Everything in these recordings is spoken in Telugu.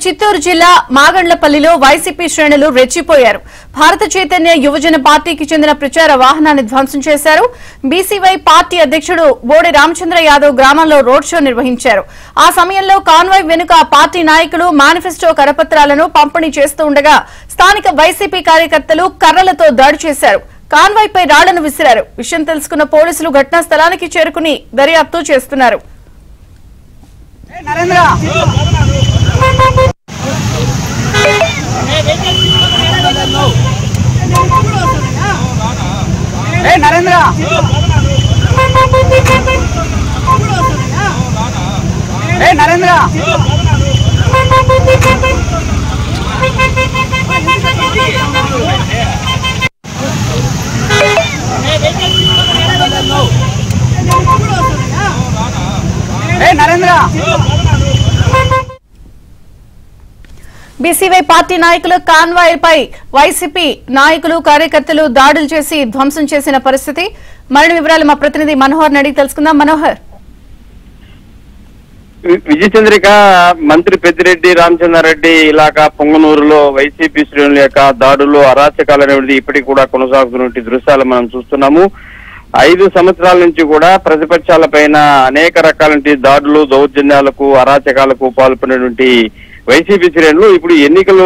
చిత్తూరు జిల్లా మాగండ్లపల్లిలో వైసీపీ శ్రేణులు రెచ్చిపోయారు. భారత చైతన్య యువజన పార్టీకి చెందిన ప్రచార వాహనాన్ని ధ్వంసం చేశారు. బీసీవై పార్టీ అధ్యక్షుడు బోడి రామచంద్ర యాదవ్ గ్రామంలో రోడ్ షో నిర్వహించారు. ఆ సమయంలో కాన్వాయ్ వెనుక పార్టీ నాయకులు మేనిఫెస్టో కరపత్రాలను పంపిణీ చేస్తూ ఉండగా స్థానిక వైసీపీ కార్యకర్తలు కర్రలతో దాడి చేశారు. కాన్వాయ్ పై రాళ్లను విసిరారు. విషయం తెలుసుకున్న పోలీసులు ఘటనా స్థలానికి చేరుకుని దర్యాప్తు చేస్తున్నారు. నరేంద్ర నరేంద్ర నరేంద్ర నరేంద్ర బీసీవై పార్టీ నాయకుల కాన్వాయ్ పై వైసీపీ నాయకులు కార్యకర్తలు దాడులు చేసి ధ్వంసం చేసిన పరిస్థితి. మరిన్ని వివరాలు మా ప్రతినిధి మనోహర్ అడిగి తెలుసుకుందాం. మనోహర్, విజయచంద్రిక మంత్రి పెద్దిరెడ్డి రామచంద్రారెడ్డి ఇలాకా పొంగనూరులో వైసీపీ శ్రేణుల యొక్క దాడులు అరాచకాలు అనేది ఇప్పటికి కూడా కొనసాగుతున్న దృశ్యాలు మనం చూస్తున్నాము. 5 సంవత్సరాల నుంచి కూడా ప్రతిపక్షాల పైన అనేక రకాల దాడులు, దౌర్జన్యాలకు, అరాచకాలకు పాల్పడినటువంటి వైసీపీ శ్రేణులు ఇప్పుడు ఎన్నికలు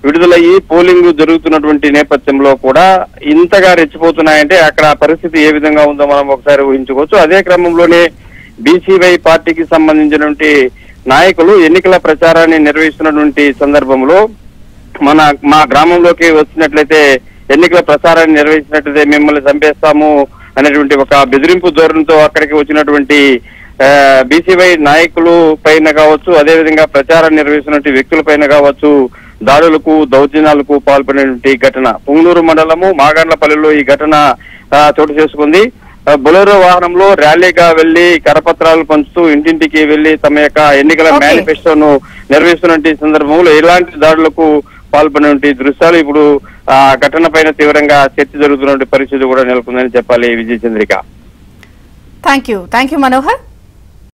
విడుదలయ్యి పోలింగ్ జరుగుతున్నటువంటి నేపథ్యంలో కూడా ఇంతగా రెచ్చిపోతున్నాయంటే అక్కడ పరిస్థితి ఏ విధంగా ఉందో మనం ఒకసారి ఊహించుకోవచ్చు. అదే క్రమంలోనే బీసీవై పార్టీకి సంబంధించినటువంటి నాయకులు ఎన్నికల ప్రచారాన్ని నిర్వహిస్తున్నటువంటి సందర్భంలో మా గ్రామంలోకి వచ్చినట్లయితే ఎన్నికల ప్రచారాన్ని నిర్వహించినట్లయితే మిమ్మల్ని చంపేస్తాము అనేటువంటి ఒక బెదిరింపు ధోరణితో అక్కడికి వచ్చినటువంటి బీసీవై నాయకులు పైన కావచ్చు, అదేవిధంగా ప్రచారం నిర్వహిస్తున్నటువంటి వ్యక్తుల పైన కావచ్చు దాడులకు, దౌర్జన్యాలకు పాల్పడినటువంటి ఘటన పుంగనూరు మండలము మాగండ్లపల్లిలో ఈ ఘటన చోటు చేసుకుంది. బొలెరో వాహనంలో ర్యాలీగా వెళ్లి కరపత్రాలు పంచుతూ ఇంటింటికి వెళ్లి తమ యొక్క ఎన్నికల మేనిఫెస్టోను నిర్వహిస్తున్నటువంటి సందర్భంలో ఇలాంటి దాడులకు పాల్పడినటువంటి దృశ్యాలు ఇప్పుడు ఆ ఘటన పైన తీవ్రంగా చర్చ జరుగుతున్నటువంటి పరిస్థితి కూడా నెలకొందని చెప్పాలి. Vijayachandrika, thank you Manohar.